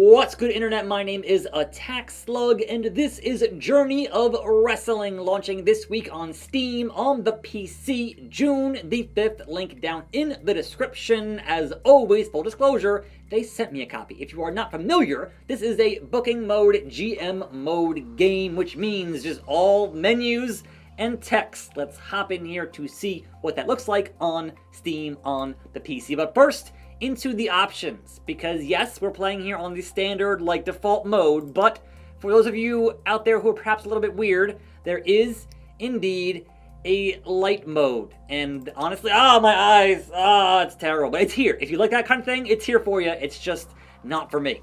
What's good, internet? My name is attackslug, and this is Journey of Wrestling, launching this week on Steam on the PC, June the 5th. Link down in the description. As always, full disclosure, they sent me a copy. If you are not familiar, this is a booking mode, GM mode game, which means just all menus and text. Let's hop in here to see what that looks like on Steam on the PC. But first, into the options, because yes, we're playing here on the standard, default mode, but for those of you out there who are perhaps a little bit weird, there is indeed a light mode. And honestly, my eyes, it's terrible, but it's here. If you like that kind of thing, it's here for you. It's just not for me.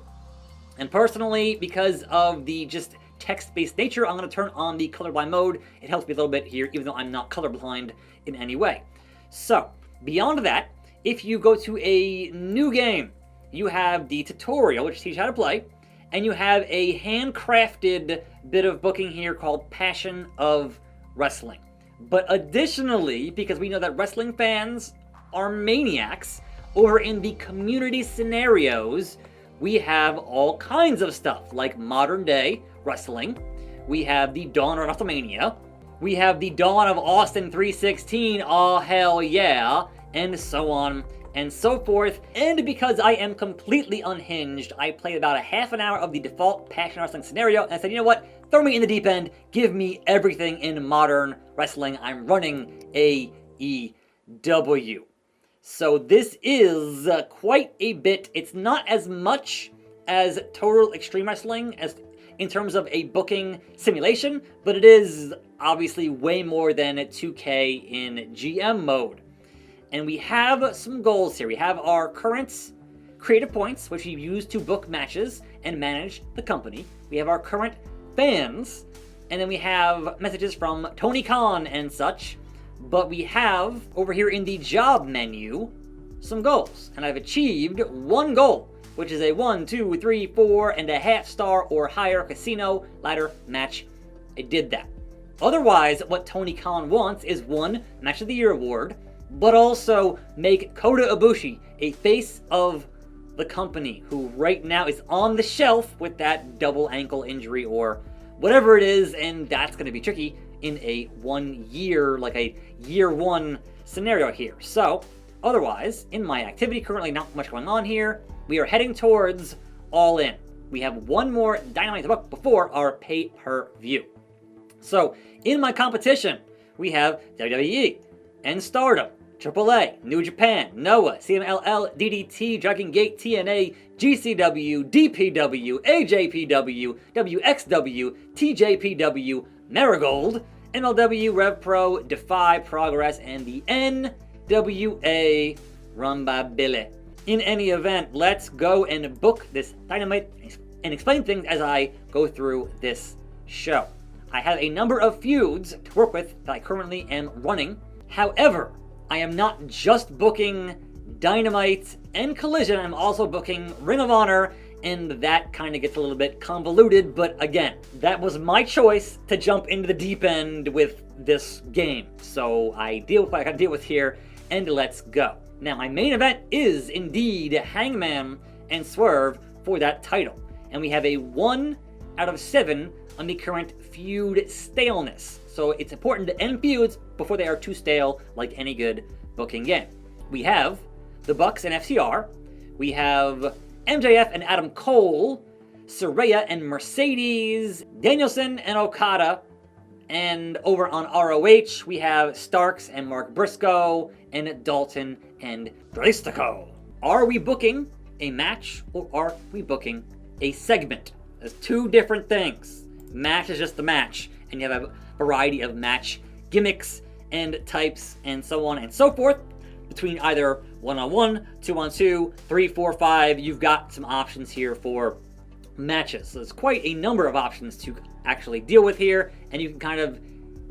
And personally, because of the just text-based nature, I'm going to turn on the colorblind mode. It helps me a little bit here, even though I'm not colorblind in any way. So, beyond that, if you go to a new game, you have the tutorial, which teaches you how to play, and you have a handcrafted bit of booking here called Passion of Wrestling. But additionally, because we know that wrestling fans are maniacs, over in the community scenarios, we have all kinds of stuff, like modern day wrestling. We have the dawn of WrestleMania. We have the dawn of Austin 316, oh hell yeah, and so on and so forth. And because I am completely unhinged, I played about a half an hour of the default Passion Wrestling scenario, and I said, you know what, throw me in the deep end, give me everything in modern wrestling. I'm running AEW. So this is quite a bit. It's not as much as Total Extreme Wrestling as in terms of a booking simulation, but it is obviously way more than 2K in GM mode. And we have some goals here. We have our current creative points, which we use to book matches and manage the company. We have our current fans, and then we have messages from Tony Khan and such. But we have, over here in the job menu, some goals. And I've achieved one goal, which is a 1, 2, 3, 4.5 star or higher casino ladder match. I did that. Otherwise, what Tony Khan wants is one Match of the Year award, but also make Kota Ibushi a face of the company, who right now is on the shelf with that double ankle injury or whatever it is, and that's going to be tricky in a 1 year, like a year one scenario here. So, otherwise, in my activity, currently not much going on here. We are heading towards All In. We have one more Dynamite to book before our pay-per-view. So, in my competition, we have WWE and Stardom, AAA, New Japan, Noah, CMLL, DDT, Dragon Gate, TNA, GCW, DPW, AJPW, WXW, TJPW, Marigold, MLW, Rev Pro, Defy, Progress, and the NWA run by Billy. In any event, let's go and book this Dynamite and explain things as I go through this show. I have a number of feuds to work with that I currently am running. However, I am not just booking Dynamite and Collision, I'm also booking Ring of Honor, and that kind of gets a little bit convoluted, but again, that was my choice to jump into the deep end with this game. So I deal with what I gotta deal with here, and let's go. Now, my main event is indeed Hangman and Swerve for that title, and we have a 1 out of 7 on the current feud staleness. So it's important to end feuds before they are too stale, like any good booking game. We have the Bucks and FTR. We have MJF and Adam Cole, Saraya and Mercedes, Danielson and Okada. And over on ROH, we have Starks and Mark Briscoe, and Dalton and Drastico. Are we booking a match, or are we booking a segment? There's two different things. Match is just the match, and you have a variety of match gimmicks and types and so on and so forth. Between either 1-on-1, 2-on-2, 3, 4, 5, you've got some options here for matches. So there's quite a number of options to actually deal with here, and you can kind of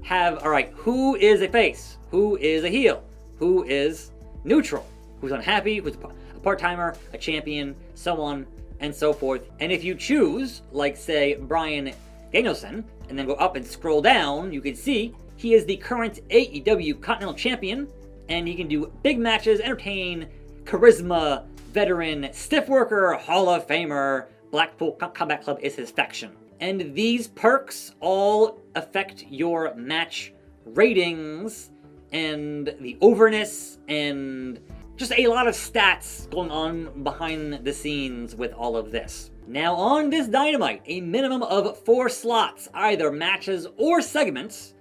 have, alright, who is a face? Who is a heel? Who is neutral? Who's unhappy? Who's a part-timer? A champion? So on and so forth. And if you choose, like say, Bryan Danielson, and then go up and scroll down, you can see he is the current AEW Continental Champion, and he can do big matches, entertain, charisma, veteran, stiff worker, Hall of Famer, Blackpool Combat Club is his faction. And these perks all affect your match ratings and the overness and just a lot of stats going on behind the scenes with all of this. Now on this Dynamite, a minimum of 4 slots, either matches or segments,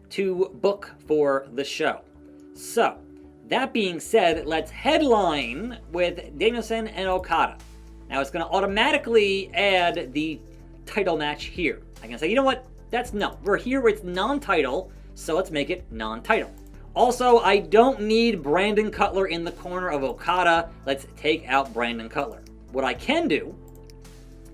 to book for the show. So, that being said, let's headline with Danielson and Okada. Now it's going to automatically add the title match here. I can say, you know what? We're here, it's non-title, so let's make it non-title. Also, I don't need Brandon Cutler in the corner of Okada. Let's take out Brandon Cutler. What I can do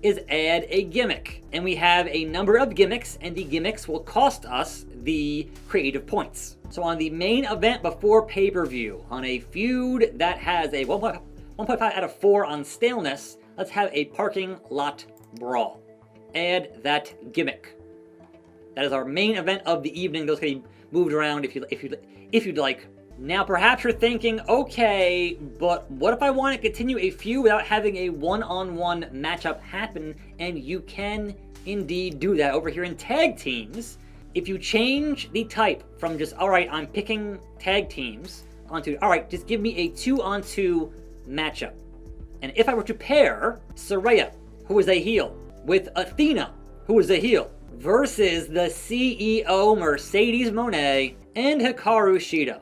is add a gimmick. And we have a number of gimmicks, and the gimmicks will cost us the creative points. So on the main event before pay-per-view, on a feud that has a 1.5 out of 4 on staleness, let's have a parking lot brawl. Add that gimmick. That is our main event of the evening. Those can be moved around if you'd like. Now perhaps you're thinking, okay, but what if I want to continue a feud without having a one-on-one matchup happen? And you can indeed do that over here in tag teams. If you change the type from just, alright, I'm picking tag teams, onto, alright, just give me a 2-on-2 matchup. And if I were to pair Saraya, who is a heel, with Athena, who is a heel, versus the CEO Mercedes Moné and Hikaru Shida,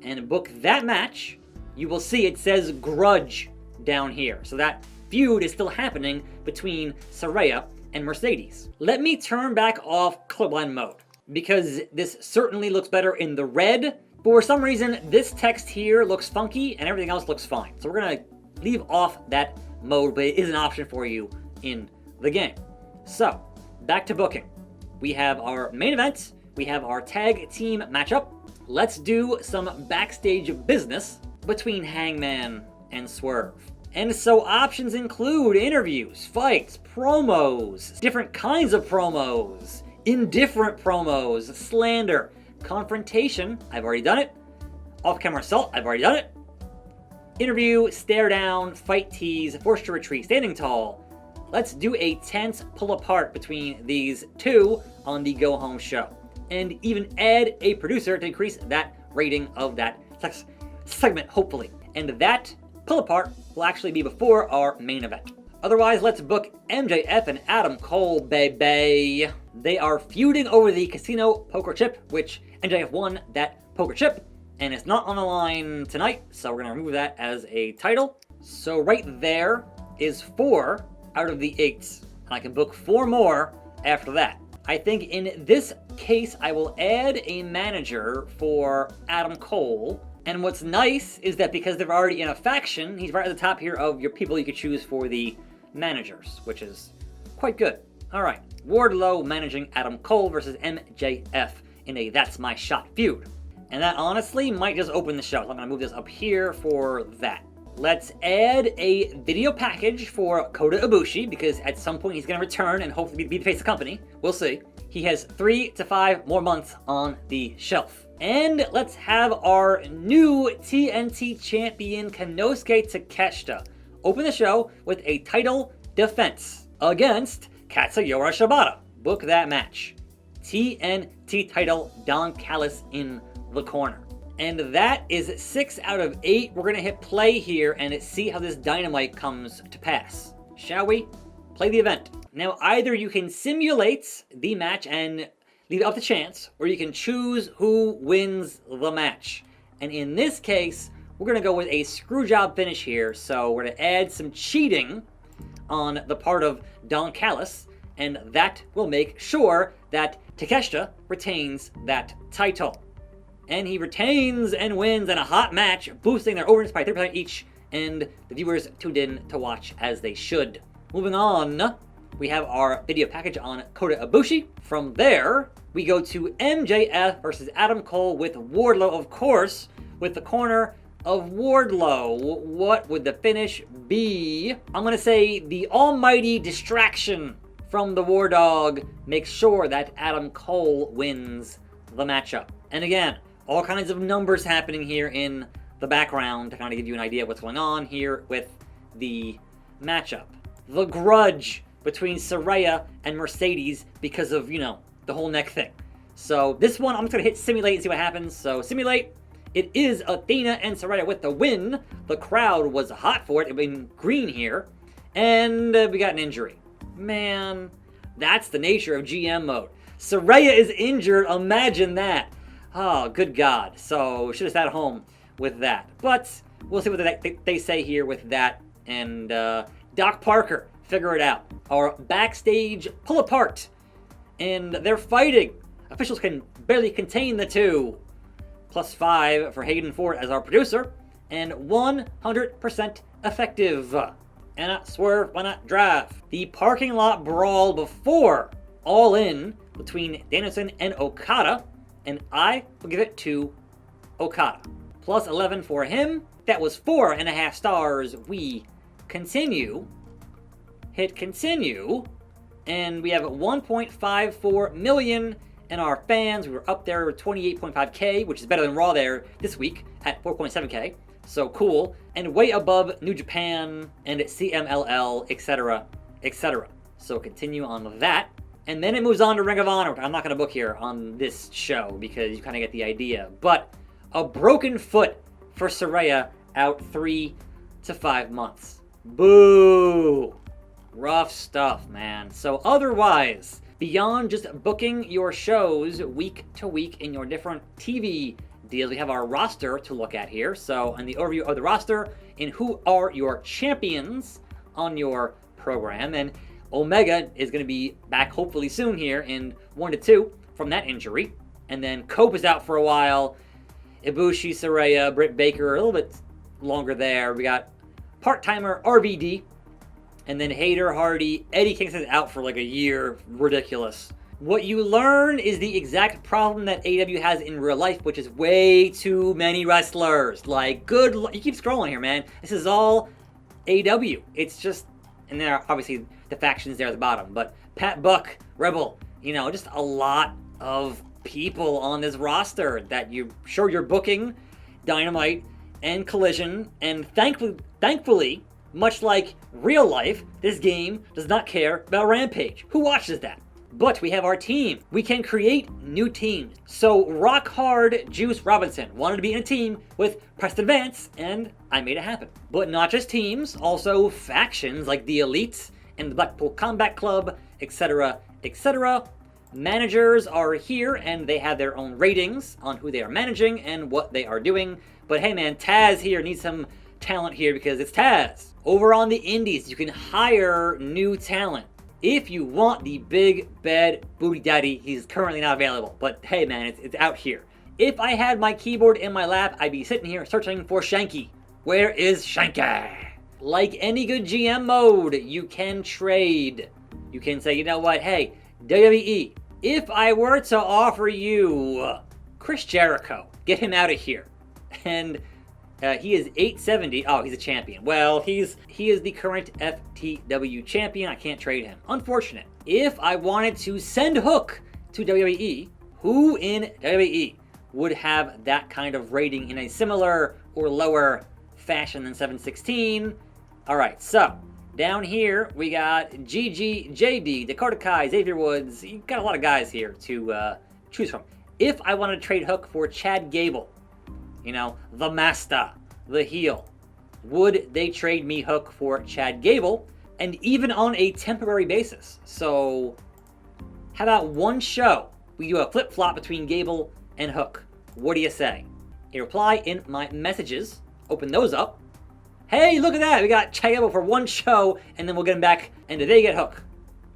and book that match, you will see it says Grudge down here. So that feud is still happening between Saraya and Mercedes. Let me turn back off colorblind mode, because this certainly looks better in the red. For some reason, this text here looks funky and everything else looks fine. So we're gonna leave off that mode, but it is an option for you in the game. So, back to booking. We have our main event, we have our tag team matchup. Let's do some backstage business between Hangman and Swerve. And so options include interviews, fights, promos, different kinds of promos, indifferent promos, slander, confrontation, I've already done it, off-camera assault, I've already done it, interview, stare down, fight tease, forced to retreat, standing tall. Let's do a tense pull apart between these two on the go home show. And even add a producer to increase that rating of that segment, hopefully. And that pull apart will actually be before our main event. Otherwise, let's book MJF and Adam Cole, baby. They are feuding over the casino poker chip, which MJF won that poker chip, and it's not on the line tonight, so we're gonna remove that as a title. So right there is 4 out of the 8, and I can book 4 more after that. I think in this case, I will add a manager for Adam Cole. And what's nice is that because they're already in a faction, he's right at the top here of your people you could choose for the managers, which is quite good. All right, Wardlow managing Adam Cole versus MJF in a That's My Shot feud. And that honestly might just open the show. So I'm gonna move this up here for that. Let's add a video package for Kota Ibushi, because at some point he's going to return and hopefully be the face of the company. We'll see. He has 3 to 5 more months on the shelf. And let's have our new TNT champion, Konosuke Takeshita, open the show with a title defense against Katsuyori Shibata. Book that match. TNT title, Don Callis in the corner. And that is 6 out of 8. We're going to hit play here and see how this Dynamite comes to pass. Shall we? Play the event. Now, either you can simulate the match and leave it up to chance, or you can choose who wins the match. And in this case, we're going to go with a screwjob finish here. So we're going to add some cheating on the part of Don Callis, and that will make sure that Takeshita retains that title. And he retains and wins in a hot match, boosting their overness by 30% each, and the viewers tuned in to watch as they should. Moving on, we have our video package on Kota Ibushi. From there, we go to MJF versus Adam Cole with Wardlow, of course, with the corner of Wardlow. What would the finish be? I'm going to say the almighty distraction from the War Dog makes sure that Adam Cole wins the matchup. And again, all kinds of numbers happening here in the background to kind of give you an idea of what's going on here with the matchup. the grudge between Saraya and Mercedes because of, the whole neck thing. So this one, I'm just going to hit simulate and see what happens. So simulate. It is Athena and Saraya with the win. The crowd was hot for it. It been green here. And we got an injury. Man, that's the nature of GM mode. Saraya is injured. Imagine that. Oh, good God. So should have sat home with that. But we'll see what they say here with that. And Doc Parker, figure it out. Our backstage pull apart. And they're fighting. Officials can barely contain the two. +5 for Hayden Ford as our producer. And 100% effective. And not swerve, why not drive? The parking lot brawl before All In between Danielson and Okada. And I will give it to Okada. +11 for him. That was 4.5 stars. We continue. Hit continue. And we have 1.54 million in our fans. We were up there with 28.5K, which is better than Raw there this week at 4.7K. So cool. And way above New Japan and CMLL, etc., etc. So continue on that. And then it moves on to Ring of Honor. I'm not going to book here on this show because you kind of get the idea. But a broken foot for Saraya, out 3 to 5 months. Boo! Rough stuff, man. So otherwise, beyond just booking your shows week to week in your different TV deals, we have our roster to look at here. So in the overview of the roster, in who are your champions on your program. And Omega is going to be back hopefully soon here in 1 to 2 from that injury. And then Cope is out for a while. Ibushi, Saraya, Britt Baker, a little bit longer there. We got part-timer RVD. And then Hayter, Hardy, Eddie Kingston's out for like a year. Ridiculous. What you learn is the exact problem that AEW has in real life, which is way too many wrestlers. Like, you keep scrolling here, man. This is all AEW. It's just, and there are obviously the factions there at the bottom, but Pat Buck, Rebel, just a lot of people on this roster that you're booking Dynamite and Collision, and thankfully, much like real life, this game does not care about Rampage. Who watches that? But we have our team. We can create new teams. So Rock Hard Juice Robinson wanted to be in a team with Preston Vance, and I made it happen. But not just teams, also factions like the Elites and the Blackpool Combat Club, etc., etc. Managers are here, and they have their own ratings on who they are managing and what they are doing. But hey man, Taz here needs some talent here because it's Taz. Over on the indies, you can hire new talent. If you want the big, bad booty daddy, he's currently not available. But hey man, it's out here. If I had my keyboard in my lap, I'd be sitting here searching for Shanky. Where is Shanky? Like any good GM mode, you can trade. You can say, you know what, hey, WWE, if I were to offer you Chris Jericho, get him out of here. And he is 870. Oh, he's a champion. Well, he is the current FTW champion. I can't trade him. Unfortunate. If I wanted to send Hook to WWE, who in WWE would have that kind of rating in a similar or lower fashion than 716? All right, so down here we got GG, JD, Dakota Kai, Xavier Woods. You got a lot of guys here to choose from. If I wanted to trade Hook for Chad Gable, the master, the heel, would they trade me Hook for Chad Gable, and even on a temporary basis? So how about one show we do a flip-flop between Gable and Hook? What do you say? A reply in my messages. Open those up. Hey, look at that. We got Chad Gable for one show, and then we'll get him back, and they get Hook.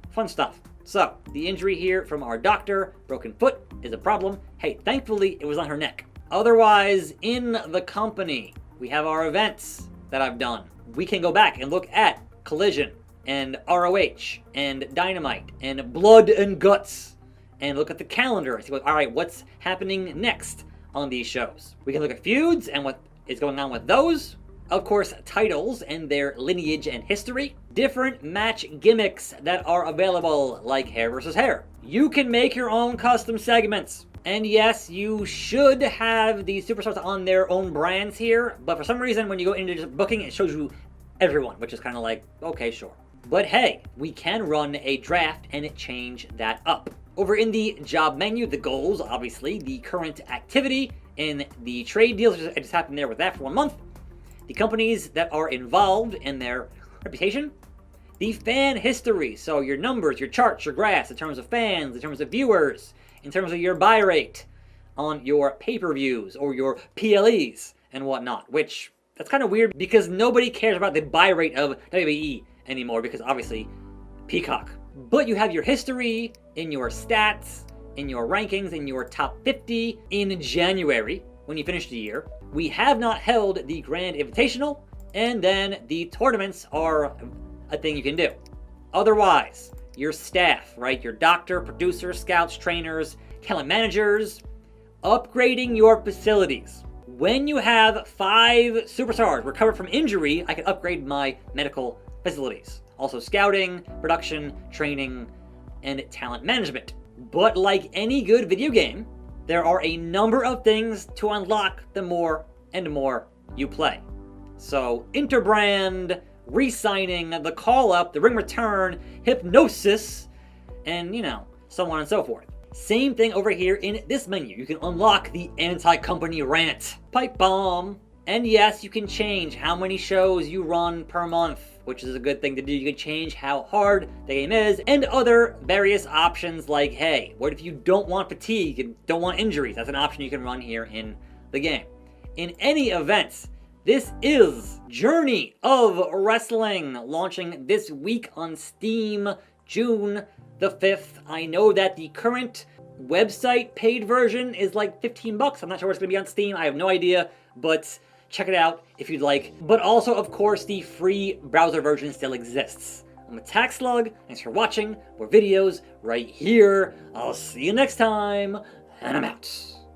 Fun stuff. So the injury here from our doctor, broken foot, is a problem. Hey, thankfully it was on her neck. Otherwise, in the company, we have our events that I've done. We can go back and look at Collision and ROH and Dynamite and Blood and Guts and look at the calendar and see all right, what's happening next on these shows. We can look at feuds and what is going on with those. Of course, titles and their lineage and history. Different match gimmicks that are available, like hair versus hair. You can make your own custom segments. And yes, you should have the superstars on their own brands here, but for some reason when you go into just booking, it shows you everyone, which is kind of like, okay, sure. But hey, we can run a draft and change that up. Over in the job menu, the goals, obviously, the current activity in the trade deals, I just happened there with that for 1 month. The companies that are involved and their reputation. The fan history, so your numbers, your charts, your graphs, in terms of fans, in terms of viewers, in terms of your buy rate on your pay-per-views or your PLEs and whatnot, which that's kind of weird because nobody cares about the buy rate of WWE anymore because obviously Peacock. But you have your history in your stats, in your rankings, in your top 50 in January when you finish the year. We have not held the Grand Invitational, and then the tournaments are a thing you can do. Otherwise, your staff, right? Your doctor, producer, scouts, trainers, talent managers, upgrading your facilities. When you have 5 superstars recovered from injury, I can upgrade my medical facilities. Also scouting, production, training, and talent management. But like any good video game, there are a number of things to unlock the more and more you play. So interbrand, re-signing, the call-up, the ring return, hypnosis, and so on and so forth. Same thing over here in this menu. You can unlock the anti-company rant, pipe bomb, and yes, you can change how many shows you run per month, which is a good thing to do. You can change how hard the game is, and other various options like, hey, what if you don't want fatigue and don't want injuries? That's an option you can run here in the game. In any event, this is Journey of Wrestling, launching this week on Steam, June the 5th. I know that the current website paid version is like $15. I'm not sure what's going to be on Steam. I have no idea, but check it out if you'd like. But also, of course, the free browser version still exists. I'm attackslug. Thanks for watching. More videos right here. I'll see you next time, and I'm out.